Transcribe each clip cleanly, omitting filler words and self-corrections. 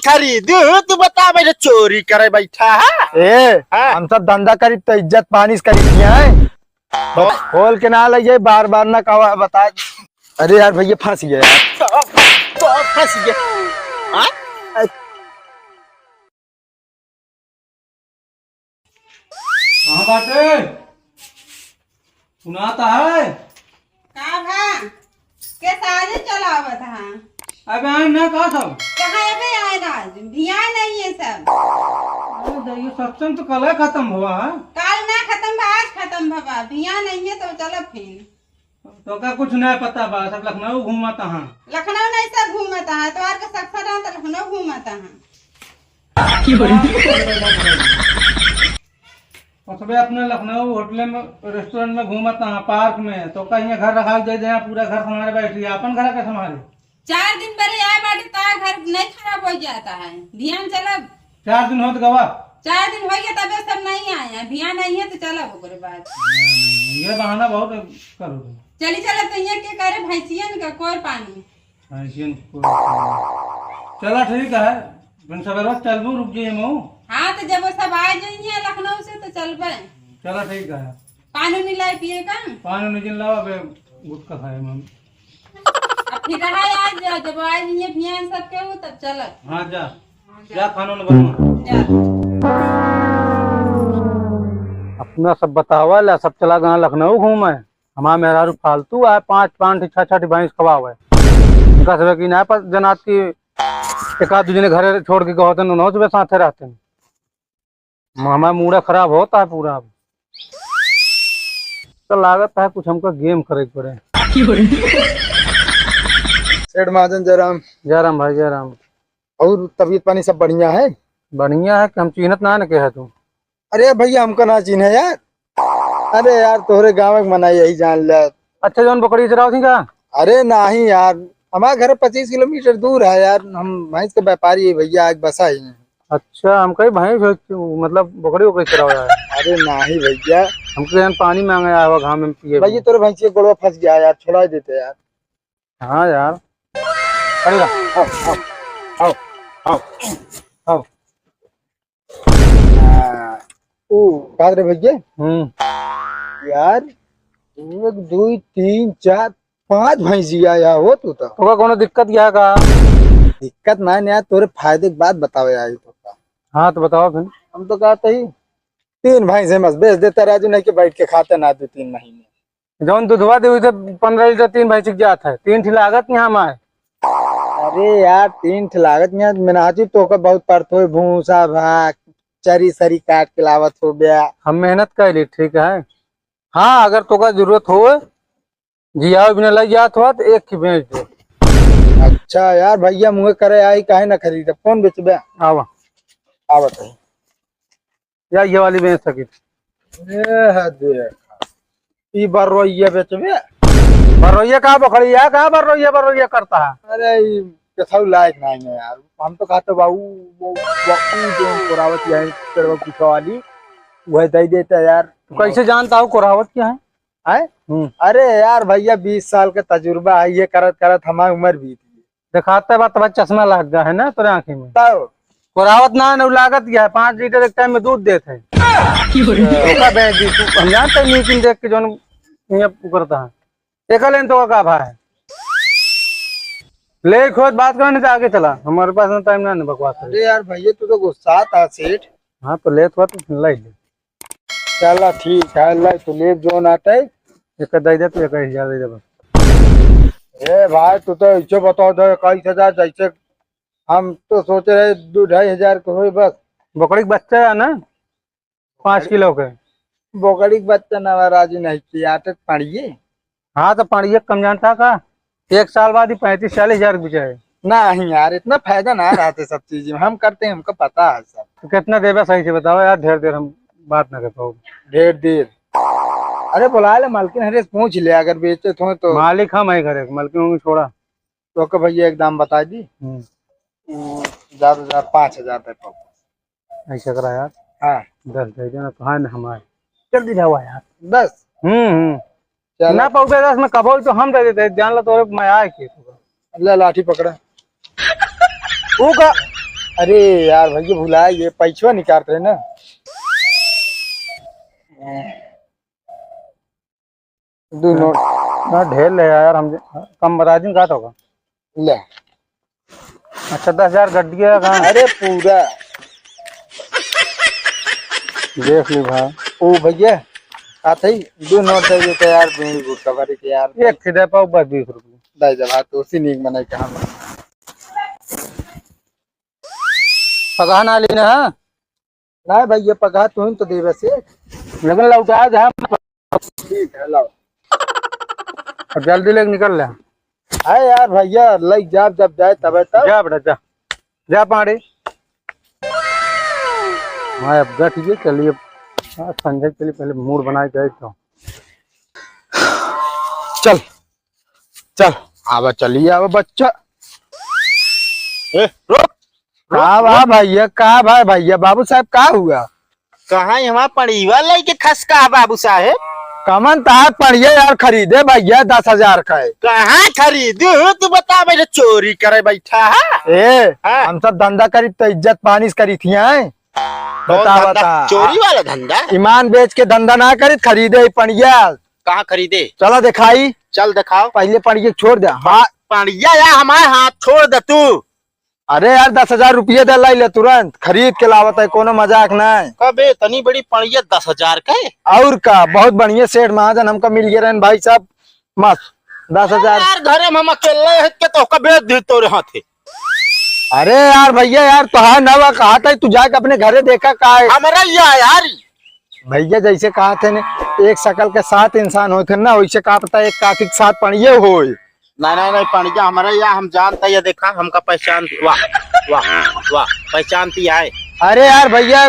खरीदू तू बता मेरे चोरी करे बैठा है। हम सब धंधा करी तो इज्जत पानी करी है। खोल के ना लगे बार बार ना कहा बता। अरे यार भैया फंस गया यार। तो फंस गया। कहाँ बाटे सुनाता है। का भा के सारे चलावत हां। अबे आए ना कहा सब कहाँ अबे आए आज ध्यान नहीं है सब। अरे ये सत्संग तो कल खत्म हुआ है। काल ना खत्म बा आज खत्म भवा ध्यान नहीं है तो चलो फिर। तो का कुछ नहीं पता बा सब लखनऊ घूमता है। लखनऊ नहीं सब घूमता है तो आर के सक्सर है तो लखनऊ घूमता है। और सब अपने लखनऊ होटल में रेस्टोरेंट में घूमता है पार्क में तो कहीं घर रखा दे दे पूरा घर संभाले बैठी अपन घर के संभाले। 4 दिन पहले आए बाटे तो घर नहीं खराब हो जाता है ध्यान चलो। 4 दिन होत गवा 4 दिन हो गया तबे सब नहीं आए हैं ध्यान नहीं है तो चलो ओकरे बाद। ये बहाना बहुत करो चली चलो तो ये के करे भैंसियन का कोर पानी। चला ठीक है फिर सवेरा चलबू रुक जाइए मऊ। हाँ तो जब वो सब आ जाइए लखनऊ से तो चलबे। चला ठीक है पानी नहीं लाए पिए का। पानी नहीं लाओ अबे गुटखा खाए मम्मी। अब फिर रहा आज जब आ जाइए भियान सबके हो तब चलो। हाँ जा जा खाना न बनवा। अपना सब बतावा ला सब चला गया लखनऊ घूमे हमारा मेहरारू फालतू है 5 6 भैंस खवावे उनका सब की ना पर जनात की एक आध दूसरे घर छोड़ के गए उन्होंने सुबह साथे रहते हैं हमारा मूड खराब होता है पूरा। तो लागत है कुछ हमको गेम करे पड़े। सेठ महाजन जयराम। जयराम भाई जयराम। और तबीयत पानी सब बढ़िया है। बढ़िया है कि हम चिन्हत ना न के है तू। अरे भैया हमको ना चिन्हे यार। अरे यार तोहरे गाँव में मना यही जान लिया। अच्छा जौन बकरी चराओ थी क्या। अरे नहीं यार हमारे घर 25 किलोमीटर दूर है यार। हम भैंस के व्यापारी है भैया आज बसा ही है। अच्छा हम कहीं भैंस मतलब बकरी वकरी चराओ यार। अरे नहीं भैया हमको यहाँ पानी मांगे आया हुआ घाम में पिए। भैया तोरे भैंसी गोड़वा फंस गया यार छोड़ा देते यार। हाँ यार अरे आओ आओ आओ आओ आओ। कहा रे भैया यार 1 2 3 4 5 भैंसिया या हो तू तो कोनो दिक्कत क्या का। दिक्कत ना यार तोरे फायदे की बात बताओ यार तो। हाँ तो बताओ फिर। हम तो कहते ही 3 भैंसे मत बेच देता राजू नहीं कि बैठ के खाते ना 2-3 महीने। जौन दूधवा दे 15 लीटर 3 भैंस की जात है 3 लागत यहाँ हमारे। अरे यार 3 लागत यहाँ मेनाची तो बहुत पड़त हो भूसा भाग चरी सरी काट के लावत हो गया। हम मेहनत कर ली ठीक है। हाँ अगर तो का जरूरत हो जिया बिना लग जात हो तो एक की बेच दो। अच्छा यार भैया मुँह करे आई काहे ना खरीद कौन बेचबे। आवा आवत है या ये वाली बेच सकी। ई बररोइया बेचबे। बररोइया कहा बखड़िया कहा बररोइया करता है। अरे कैसा लायक नहीं है यार। हम तो कहते बाबू वो जो कोरावत है पीछे वाली वह दे देता यार। तो कैसे जानता हूँ कोरावत क्या है। अरे यार भैया 20 साल का तजुर्बा है ये करत करत हमारी उम्र बीत गई। दिखाते बात तो चश्मा लग गया है ना तेरे आँखी में। तब कोरावत ना लागत क्या है 5 लीटर एक टाइम में दूध देते हैं। हम जानते हैं मीटिंग देख के जो करता है एक लेन तो का भाई ले खोद बात करने से आगे चला हमारे पास ना टाइम ना बकवास। अरे यार भैया तू तो गुस्सा था सेठ। हाँ तो ले तो ले चला ठीक है ले तो ले जो आता है एक दे दे तो 1000 दे दे बस। ए भाई तू तो ऐसे बताओ दो 21,000 जैसे हम तो सोच रहे 2-2.5 को हो बस। बकरी बच्चा है ना 5 किलो के। बकरी बच्चा नवा राजी नहीं किया पढ़िए। हाँ तो पढ़िए कम जानता का 1 साल बाद ही 35-40 हजार बिचा है। नहीं यार इतना फायदा ना रहते सब चीज में हम करते हैं हमको पता है सब। तो कितना देगा सही से बताओ यार ढेर देर हम बात ना कर पाओ। ढेर देर अरे बुला ले मालकिन हरे पूछ ले अगर बेचे तो। मालिक हम है घर मालकिन छोड़ा तो भैया एक दाम बता दी। ज्यादा 5,000 तक ऐसा करा यार। हाँ 10 दे देना तो हाँ हमारे जल्दी जाओ यार 10। ना पाऊ 10 में कबो तो हम दे देते जान ला तो मैं आए की ले लाठी पकड़ा। वो का अरे यार भैया भुला ये पैसा निकाल रहे ना। दो नोट ना ढेर ले यार, हम कम बता दिन का होगा। ले अच्छा 10,000 गड्डिया कहाँ? अरे पूरा देख ली भाई। ओ भैया आते ही 2 नोट चाहिए तो यार कवर के यार एक खिदे पाओ बस 20 रुपये। दाई जब हाथ उसी नीक बनाई कहाँ पगा ना ली ना ना भैया पगा तुम तो दे वैसे। लेकिन लौटा दे ठीक है लाओ। और जल्दी लेके निकल ले। है यार भैया लग जब जाए तब तब जा बेटा जा जा पाड़े। हाँ अब जा ठीक है चलिए। संजय के लिए पहले मूड बनाए जाए तो चल चल आवा चलिए आवा बच्चा। रुक कहा वाह भैया कहा भाई भैया बाबू साहब कहा हुआ? कहाँ यहाँ पड़ीवा लेके खसका बाबू साहेब। कमन तार पढ़िए यार खरीदे भैया 10,000 का है। कहाँ खरीदू तू बता भाई चोरी करे बैठा है। ए हाँ। हम सब धंधा करी तो इज्जत पानी से करी थी हैं। बता धंधा? बता चोरी वाला धंधा ईमान बेच के धंधा ना करी खरीदे पढ़िया। कहाँ खरीदे? चलो दिखाई चल दिखाओ। पहले पढ़िए छोड़ दे। हाँ पड़िया या हमारे हाथ छोड़ दे तू। अरे यार 10,000 रुपये दे लाई ले तुरंत खरीद के लावत है कोनो मजाक ना है। कबे तनी बड़ी पड़िया 10,000 का है? और का बहुत बढ़िया सेठ महाजन हमका मिल गए रहन भाई साहब मस्त 10,000। यार घरे में हम अकेले है के तो बेच दी तोरे हाथे। अरे यार भैया यार तो हाँ नवा कहा था तू जाके अपने घरे देखा का है हमारा यार भैया जैसे कहा थे ने एक शकल के 7 इंसान होते ना वैसे कहा पता एक काठी के 7 पढ़िए हो। नहीं पड़िया हमारा या हम जानता ये देखा हमका पहचान। वाह वाह वाह पहचानती है। अरे यार भैया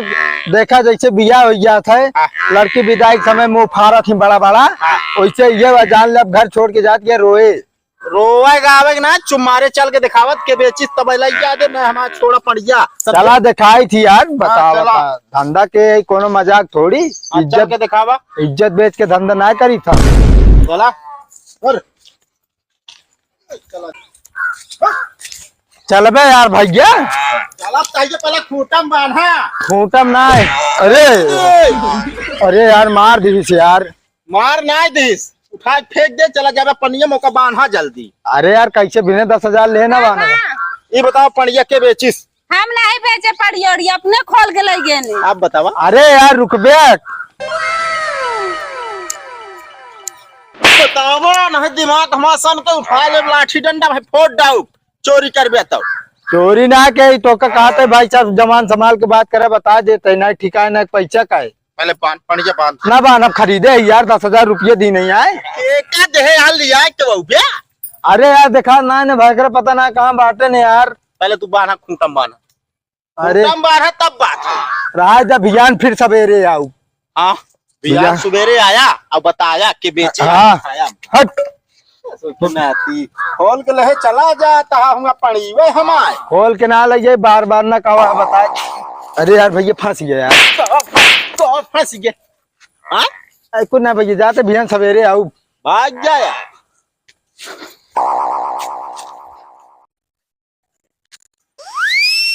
देखा जैसे बिया हो गया था लड़की विदाई के समय मुंह फाड़ा थी बड़ा बड़ा वैसे ये जान ले अब घर छोड़ के जाती है रोए रोएगा आवेगा ना चुम्मारे चल के दिखावत के बेचिस तब याद है ना हमारा छोड़ा पड़िया चला दिखाई थी यार बता चला। बता धंधा के कोनो मजाक थोड़ी चल इज्जत के दिखावा। इज्जत बेच के धंधा ना करी था। चला और चल बे यार भैया चला चाहिए पहले खूंटम बांधा। खूंटम ना है। अरे अरे यार मार दी से यार मार ना दिस उठा के फेंक दे चला जावे पनिया मौका बांधा जल्दी। अरे यार कैसे बिना 10,000 लेना बाना ये बताओ पनिया के बेचिस? हम नहीं बेचे पड़ी अपने खोल के ले गए। आप बतावा। अरे यार रुकबे बताओ ना दिमाग हमारा सन के उठा ले लाठी डंडा भाई फोड़ डाउ चोरी करबे तो। चोरी ना के तो का कहा थे भाई साहब जमान संभाल के बात करे बता देते ना ठिकाना ना पैसा का है पहले पनिया बांध ना बान अब खरीदे यार 10,000 रुपये दी नहीं आए। एका देहे हाल लिया तो बे। अरे यार देखा ना ने भाई करे पता ना कहाँ बांटे ने यार। पहले तू बांधा खूंटम बांधा। अरे खूंटम बांधा तब बात है। राह जब अभियान फिर सवेरे आऊ। हाँ भैया सुबेरे आया अब बताया कि बेचे। हाँ आया हट नाती खोल के लहे चला जाता हूँ पड़ी वे हमारे खोल के ना लगे बार बार ना कहा बताए। अरे यार भैया फंस गया यार तो फंस गए। हाँ कुछ ना भैया जाते अभियान सवेरे आऊ भाग जाया।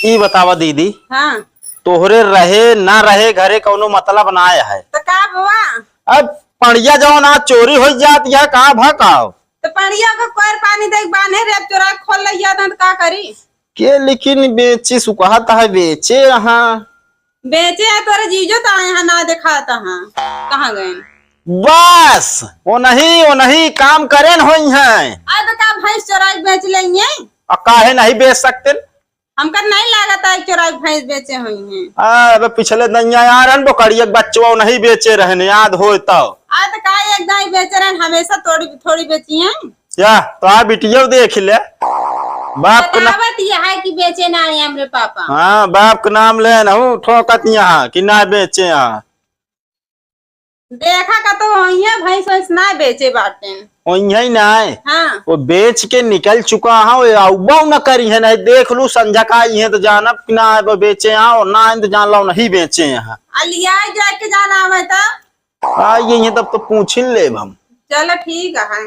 ई बतावा दीदी हाँ तोहरे रहे ना रहे घरे कौनो मतलब ना आया है। तो का बुआ अब पड़िया जो ना चोरी हो जाती है कहाँ भकाओ तो पड़िया को कोर पानी दे बांधे रे चोरा खोल लिया तो का करी के लेकिन बेची सुखाता है बेचे यहाँ बेचे है तोरे जीजो तो यहाँ ना दिखाता हाँ कहाँ गए। बस वो नहीं काम करे न होई है। आज तो का भैंस चोरा के बेच लेंगे। और काहे नहीं बेच सकते? हमका नहीं लागता है चोरा के भैंस बेचे हुई हैं। अब पिछले दैया यार बोकड़िया बच्चों नहीं बेचे रहने याद हो तो। आज तो का एक दाई बेचे रहे हमेशा थोड़ी थोड़ी बेची हैं। क्या तो आ बिटिया देख ले बाप का बतावत यह है कि बेचे ना है हमरे पापा। हाँ बाप का नाम ले न ठोकत यहाँ कि ना बेचे यहाँ। देखा का तो वही है भैंस वैंस ना बेचे बाटे। वही ना है हाँ वो बेच के निकल चुका है वो न करी है नहीं देख लू संझा का है तो जाना ना वो बेचे यहाँ और ना तो जान लो नहीं बेचे यहाँ। लिया जाके जाना हमें तो ये तब तो पूछ ले हम। चलो ठीक है।